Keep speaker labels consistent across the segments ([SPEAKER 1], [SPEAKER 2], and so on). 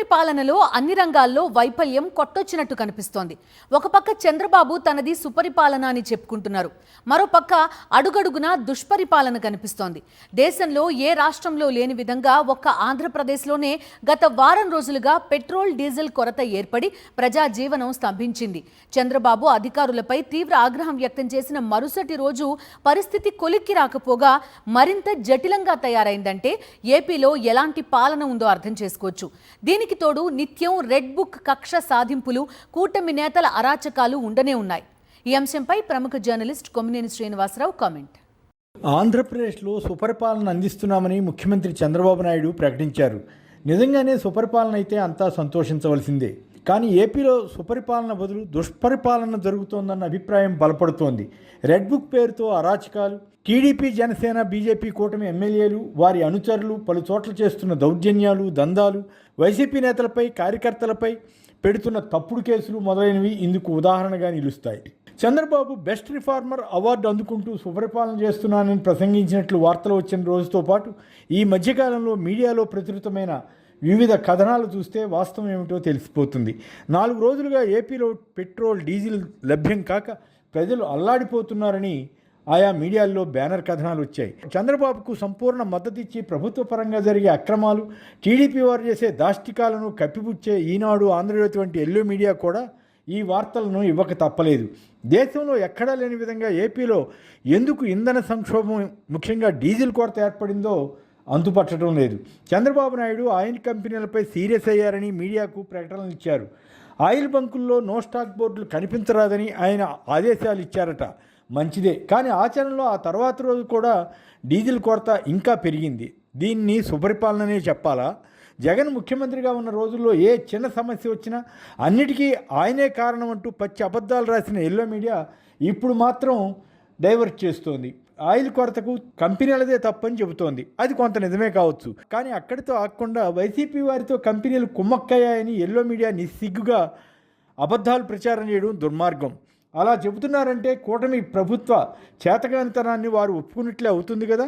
[SPEAKER 1] సుపరిపాలనలో అన్ని రంగాల్లో వైఫల్యం కొట్టొచ్చినట్టు కనిపిస్తోంది. ఒక పక్క చంద్రబాబు తనది సుపరిపాలన అని చెప్పుకుంటున్నారు. మరోపక్క అడుగడుగునా దుష్పరిపాలన కనిపిస్తోంది. దేశంలో ఏ రాష్ట్రంలో లేని విధంగా ఒక్క ఆంధ్రప్రదేశ్లోనే గత వారం రోజులుగా పెట్రోల్ డీజిల్ కొరత ఏర్పడి ప్రజా జీవనం స్తంభించింది. చంద్రబాబు అధికారులపై తీవ్ర ఆగ్రహం వ్యక్తం చేసిన మరుసటి రోజు పరిస్థితి కొలిక్కి రాకపోగా మరింత జటిలంగా తయారైందంటే ఏపీలో ఎలాంటి పాలన ఉందో అర్థం చేసుకోవచ్చు. దీనికి తోడు నిత్యం రెడ్ బుక్ కక్ష సాధింపులు, కూటమి నేతల అరాచకాలు ఉండనే ఉన్నాయి. ఈ అంశంపై ప్రముఖ జర్నలిస్ట్ కొమ్మినేని శ్రీనివాసరావు కామెంట్.
[SPEAKER 2] ఆంధ్రప్రదేశ్లో సుపరిపాలన అందిస్తున్నామని ముఖ్యమంత్రి చంద్రబాబు నాయుడు ప్రకటించారు. నిజంగానే సుపరిపాలన అయితే అంతా సంతోషించవలసిందే. కానీ ఏపీలో సుపరిపాలన బదులు దుష్పరిపాలన జరుగుతోందన్న అభిప్రాయం బలపడుతోంది. రెడ్ బుక్ పేరుతో అరాచకాలు, టీడీపీ, జనసేన, బీజేపీ కూటమి ఎమ్మెల్యేలు, వారి అనుచరులు పలు చోట్ల చేస్తున్న దౌర్జన్యాలు, దందాలు, వైసీపీ నేతలపై, కార్యకర్తలపై పెడుతున్న తప్పుడు కేసులు మొదలైనవి ఇందుకు ఉదాహరణగా నిలుస్తాయి. చంద్రబాబు బెస్ట్ రిఫార్మర్ అవార్డు అందుకుంటూ సుపరిపాలన చేస్తున్నానని ప్రసంగించినట్లు వార్తలు వచ్చిన రోజుతో పాటు ఈ మధ్యకాలంలో మీడియాలో ప్రచురితమైన వివిధ కథనాలు చూస్తే వాస్తవం ఏమిటో తెలిసిపోతుంది. 4 రోజులుగా ఏపీలో పెట్రోల్, డీజిల్ లభ్యం కాక ప్రజలు అల్లాడిపోతున్నారని ఆయా మీడియాల్లో బ్యానర్ కథనాలు వచ్చాయి. చంద్రబాబుకు సంపూర్ణ మద్దతు ఇచ్చి ప్రభుత్వ పరంగా జరిగే అక్రమాలు, టీడీపీ వారు చేసే దాష్టికాలను కప్పిపుచ్చే ఈనాడు, ఆంధ్రజ్యోతి వంటి ఎల్లో మీడియా కూడా ఈ వార్తలను ఇవ్వక తప్పలేదు. దేశంలో ఎక్కడా లేని విధంగా ఏపీలో ఎందుకు ఇంధన సంక్షోభం, ముఖ్యంగా డీజిల్ కొరత ఏర్పడిందో అంతుపట్టడం లేదు. చంద్రబాబు నాయుడు ఆయిల్ కంపెనీలపై సీరియస్ అయ్యారని మీడియాకు ప్రకటనలు ఇచ్చారు. ఆయిల్ బంకుల్లో నో స్టాక్ బోర్డులు కనిపించరాదని ఆయన ఆదేశాలు ఇచ్చారట. మంచిదే, కానీ ఆచరణలో ఆ తర్వాత రోజు కూడా డీజిల్ కొరత ఇంకా పెరిగింది. దీన్ని సుపరిపాలననే చెప్పాలా? జగన్ ముఖ్యమంత్రిగా ఉన్న రోజుల్లో ఏ చిన్న సమస్య వచ్చినా అన్నిటికీ ఆయనే కారణం అంటూ పచ్చి అబద్ధాలు రాసిన ఎల్లో మీడియా ఇప్పుడు మాత్రం డైవర్ట్ చేస్తోంది. ఆయిల్ కొరతకు కంపెనీలదే తప్పని చెబుతోంది. అది కొంత నిజమే కావచ్చు, కానీ అక్కడితో ఆగకుండా వైసీపీ వారితో కంపెనీలు కుమ్మక్కయ్యాయని ఎల్లో మీడియా నిస్సిగ్గుగా అబద్ధాలు ప్రచారం చేయడం దుర్మార్గం. అలా చెబుతున్నారంటే కూటమి ప్రభుత్వ చేతకానితనాన్ని వారు ఒప్పుకున్నట్లే అవుతుంది కదా.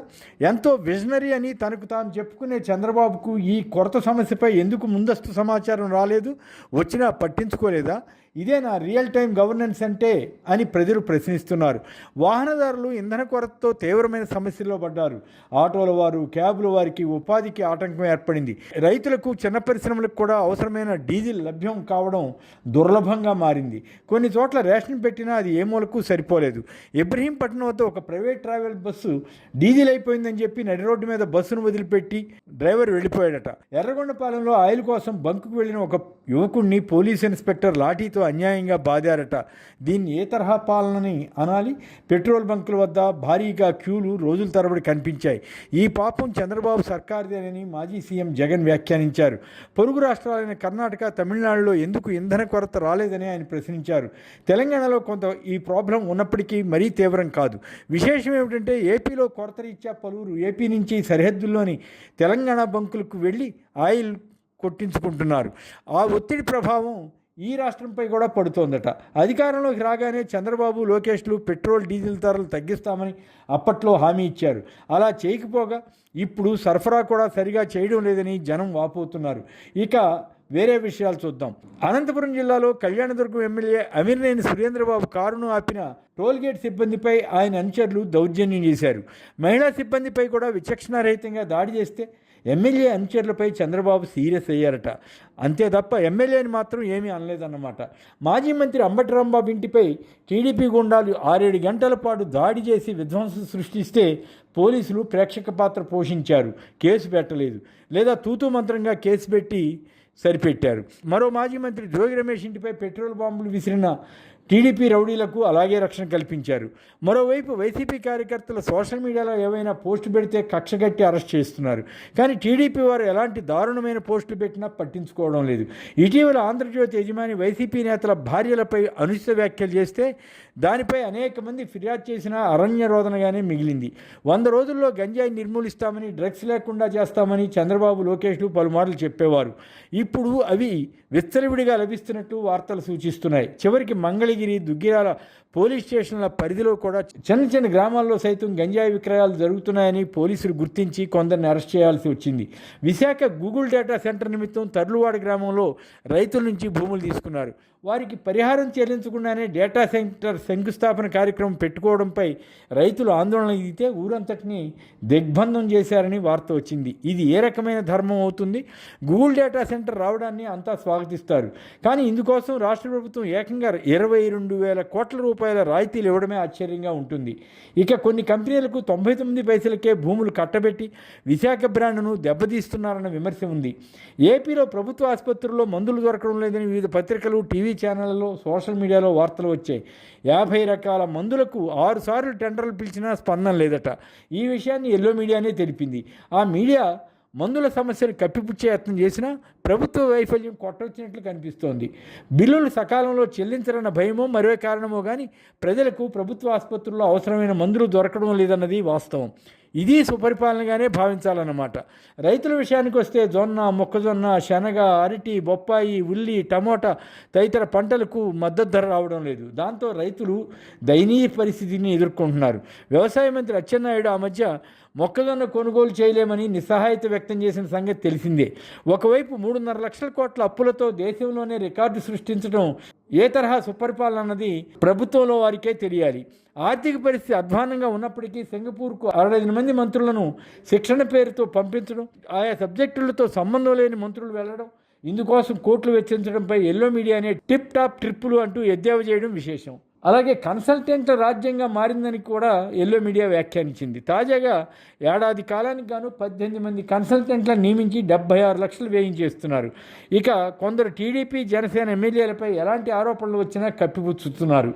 [SPEAKER 2] ఎంతో విజనరీ అని తనకు తాను చెప్పుకునే చంద్రబాబుకు ఈ కొరత సమస్యపై ఎందుకు ముందస్తు సమాచారం రాలేదు, వచ్చినా పట్టించుకోలేదా? ఇదే నా రియల్ టైం గవర్నెన్స్ అంటే అని ప్రజలు ప్రశ్నిస్తున్నారు. వాహనదారులు ఇంధన కొరతతో తీవ్రమైన సమస్యల్లో పడ్డారు. ఆటోల వారు, క్యాబుల వారికి ఉపాధికి ఆటంకం ఏర్పడింది. రైతులకు, చిన్న పరిశ్రమలకు కూడా అవసరమైన డీజిల్ లభ్యం కావడం దుర్లభంగా మారింది. కొన్ని చోట్ల రేషన్ పెట్టినా అది ఏ మూలకు సరిపోలేదు. ఇబ్రహీంపట్నం వద్ద ఒక ప్రైవేట్ ట్రావెల్ బస్సు డీజిల్ అయిపోయిందని చెప్పి నడి రోడ్డు మీద బస్సును వదిలిపెట్టి డ్రైవర్ వెళ్ళిపోయాడట. ఎర్రగొండపాలెంలో ఆయిల్ కోసం బంకుకు వెళ్ళిన ఒక యువకుడిని పోలీస్ ఇన్స్పెక్టర్ లాఠీతో అన్యాయంగా బాధారట. దీన్ని ఏ తరహా పాలనని అనాలి? పెట్రోల్ బంకుల వద్ద భారీగా క్యూలు రోజుల తరబడి కనిపించాయి. ఈ పాపం చంద్రబాబు సర్కార్దేనని మాజీ సీఎం జగన్ వ్యాఖ్యానించారు. పొరుగు రాష్ట్రాలైన కర్ణాటక, తమిళనాడులో ఎందుకు ఇంధన కొరత రాలేదని ఆయన ప్రశ్నించారు. తెలంగాణలో కొంత ఈ ప్రాబ్లం ఉన్నప్పటికీ మరీ తీవ్రం కాదు. విశేషం ఏమిటంటే ఏపీలో కొరత రీత్యా పలువురు ఏపీ నుంచి సరిహద్దుల్లోని తెలంగాణ బంకులకు వెళ్ళి ఆయిల్ కొట్టించుకుంటున్నారు. ఆ ఒత్తిడి ప్రభావం ఈ రాష్ట్రంపై కూడా పడుతోందట. అధికారంలోకి రాగానే చంద్రబాబు, లోకేష్లు పెట్రోల్, డీజిల్ ధరలు తగ్గిస్తామని అప్పట్లో హామీ ఇచ్చారు. అలా చేయకపోగా ఇప్పుడు సరఫరా కూడా సరిగా చేయడం లేదని జనం వాపోతున్నారు. ఇక వేరే విషయాలు చూద్దాం. అనంతపురం జిల్లాలో కళ్యాణదుర్గం ఎమ్మెల్యే అమిర్నేని సురేంద్రబాబు కారును ఆపిన టోల్గేట్ సిబ్బందిపై ఆయన అనుచరులు దౌర్జన్యం చేశారు. మహిళా సిబ్బందిపై కూడా విచక్షణారహితంగా దాడి చేస్తే ఎమ్మెల్యే అనుచరులపై చంద్రబాబు సీరియస్ అయ్యారట. అంతే తప్ప ఎమ్మెల్యేని మాత్రం ఏమీ అనలేదన్నమాట. మాజీ మంత్రి అంబటి రాంబాబు ఇంటిపై టీడీపీ గుండాలు 6-7 గంటల పాటు దాడి చేసి విధ్వంసం సృష్టిస్తే పోలీసులు ప్రేక్షక పాత్ర పోషించారు, కేసు పెట్టలేదు, లేదా తూతూ మంత్రంగా కేసు పెట్టి సరిపెట్టారు. మరో మాజీ మంత్రి జోగి రమేష్ ఇంటిపై పెట్రోల్ బాంబులు విసిరిన టీడీపీ రౌడీలకు అలాగే రక్షణ కల్పించారు. మరోవైపు వైసీపీ కార్యకర్తలు సోషల్ మీడియాలో ఏవైనా పోస్టు పెడితే కక్షగట్టి అరెస్ట్ చేస్తున్నారు. కానీ టీడీపీ వారు ఎలాంటి దారుణమైన పోస్టులు పెట్టినా పట్టించుకోవడం లేదు. ఇటీవల ఆంధ్రజ్యోతి యజమాని వైసీపీ నేతల భార్యలపై అనుచిత వ్యాఖ్యలు చేస్తే దానిపై అనేక మంది ఫిర్యాదు చేసినా అరణ్య రోదనగానే మిగిలింది. 100 రోజుల్లో గంజాయి నిర్మూలిస్తామని, డ్రగ్స్ లేకుండా చేస్తామని చంద్రబాబు, లోకేష్లు పలుమార్లు చెప్పేవారు. ఇప్పుడు అవి విచ్చలవిడిగా లభిస్తున్నట్టు వార్తలు సూచిస్తున్నాయి. చివరికి మంగళగిరి, దుగ్గిరాల పోలీస్ స్టేషన్ల పరిధిలో కూడా చిన్న చిన్న గ్రామాల్లో సైతం గంజాయి విక్రయాలు జరుగుతున్నాయని పోలీసులు గుర్తించి కొందరిని అరెస్ట్ చేయాల్సి వచ్చింది. విశాఖ గూగుల్ డేటా సెంటర్ నిమిత్తం తర్లువాడ గ్రామంలో రైతుల నుంచి భూములు తీసుకున్నారు. వారికి పరిహారం చెల్లించకుండానే డేటా సెంటర్ శంకుస్థాపన కార్యక్రమం పెట్టుకోవడంపై రైతులు ఆందోళన దిగితే ఊరంతటినీ దిగ్బంధం చేశారని వార్త వచ్చింది. ఇది ఏ రకమైన ధర్మం అవుతుంది? గూగుల్ డేటా సెంటర్ రావడాన్ని అంతా స్వాగతిస్తారు, కానీ ఇందుకోసం రాష్ట్ర ప్రభుత్వం ఏకంగా 22,000 కోట్ల రూపాయల రాయితీలు ఇవ్వడమే ఆశ్చర్యంగా ఉంటుంది. ఇక కొన్ని కంపెనీలకు 99 పైసలకే భూములు కట్టబెట్టి విశాఖ బ్రాండ్ను దెబ్బతీస్తున్నారన్న విమర్శ ఉంది. ఏపీలో ప్రభుత్వ ఆసుపత్రుల్లో మందులు దొరకడం లేదని వివిధ పత్రికలు, టీవీ ఛానళ్లలో, సోషల్ మీడియాలో వార్తలు వచ్చాయి. 50 రకాల మందులకు 6 సార్లు టెండర్లు పిలిచినా స్పందన లేదట. ఈ విషయాన్ని ఎల్లో మీడియానే తెలిపింది. ఆ మీడియా మందుల సమస్యను కప్పిపుచ్చే యత్నం చేసినా ప్రభుత్వ వైఫల్యం కొట్టొచ్చినట్లు కనిపిస్తోంది. బిల్లులు సకాలంలో చెల్లించరన్న భయమో మరో కారణమో కానీ ప్రజలకు ప్రభుత్వ ఆసుపత్రుల్లో అవసరమైన మందులు దొరకడం లేదన్నది వాస్తవం. ఇది సుపరిపాలనగానే భావించాలన్నమాట. రైతుల విషయానికి వస్తే జొన్న, మొక్కజొన్న, శనగ, అరటి, బొప్పాయి, ఉల్లి, టమోటా తదితర పంటలకు మద్దతు ధర రావడం లేదు. దాంతో రైతులు దయనీయ పరిస్థితిని ఎదుర్కొంటున్నారు. వ్యవసాయ మంత్రి అచ్చెన్నాయుడు ఆ మధ్య మొక్కజొన్న కొనుగోలు చేయలేమని నిస్సహాయత వ్యక్తం చేసిన సంగతి తెలిసిందే. ఒకవైపు 3.5 లక్షల కోట్ల అప్పులతో దేశంలోనే రికార్డు సృష్టించడం ఏ తరహా సుపరిపాలన అన్నది ప్రభుత్వంలో వారికే తెలియాలి. ఆర్థిక పరిస్థితి అధ్వానంగా ఉన్నప్పటికీ సింగపూర్కు 65 మంది మంత్రులను శిక్షణ పేరుతో పంపించడం, ఆయా సబ్జెక్టులతో సంబంధం లేని మంత్రులు వెళ్లడం, ఇందుకోసం కోట్లు వెచ్చించడంపై ఎల్లో మీడియానే టిప్ టాప్ ట్రిప్పులు అంటూ ఎద్దేవా చేయడం విశేషం. అలాగే కన్సల్టెంట్ల రాజ్యంగా మారిందని కూడా ఎల్లో మీడియా వ్యాఖ్యానించింది. తాజాగా ఏడాది కాలానికి గాను 18 మంది కన్సల్టెంట్లను నియమించి 76 లక్షలు వేయించేస్తున్నారు. ఇక కొందరు టీడీపీ, జనసేన ఎమ్మెల్యేలపై ఎలాంటి ఆరోపణలు వచ్చినా కప్పిపుచ్చుతున్నారు.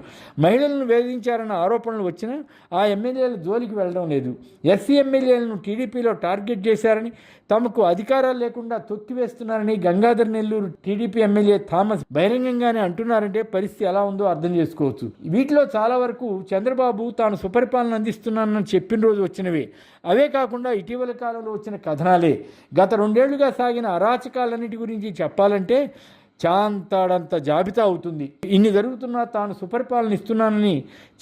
[SPEAKER 2] మహిళలను వేధించారన్న ఆరోపణలు వచ్చినా ఆ ఎమ్మెల్యేల జోలికి వెళ్ళడం లేదు. ఎస్సీ ఎమ్మెల్యేలను టీడీపీలో టార్గెట్ చేశారని, తమకు అధికారాలు లేకుండా తొక్కివేస్తున్నారని Gangadhar Nellore TDP MLA Thomas బహిరంగంగానే అంటున్నారంటే పరిస్థితి ఎలా ఉందో అర్థం చేసుకోవచ్చు. వీటిలో చాలా వరకు చంద్రబాబు తాను సుపరిపాలన అందిస్తున్నానని చెప్పిన రోజు వచ్చినవే. అవే కాకుండా ఇటీవల కాలంలో వచ్చిన కథనాలే. గత 2 ఏళ్లుగా సాగిన అరాచకాలన్నిటి గురించి చెప్పాలంటే చాంతాడంత జాబితా అవుతుంది. ఇన్ని జరుగుతున్నా తాను సుపరిపాలన ఇస్తున్నానని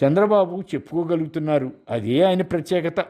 [SPEAKER 2] చంద్రబాబు చెప్పుకోగలుగుతున్నారు. అదే ఆయన ప్రత్యేకత.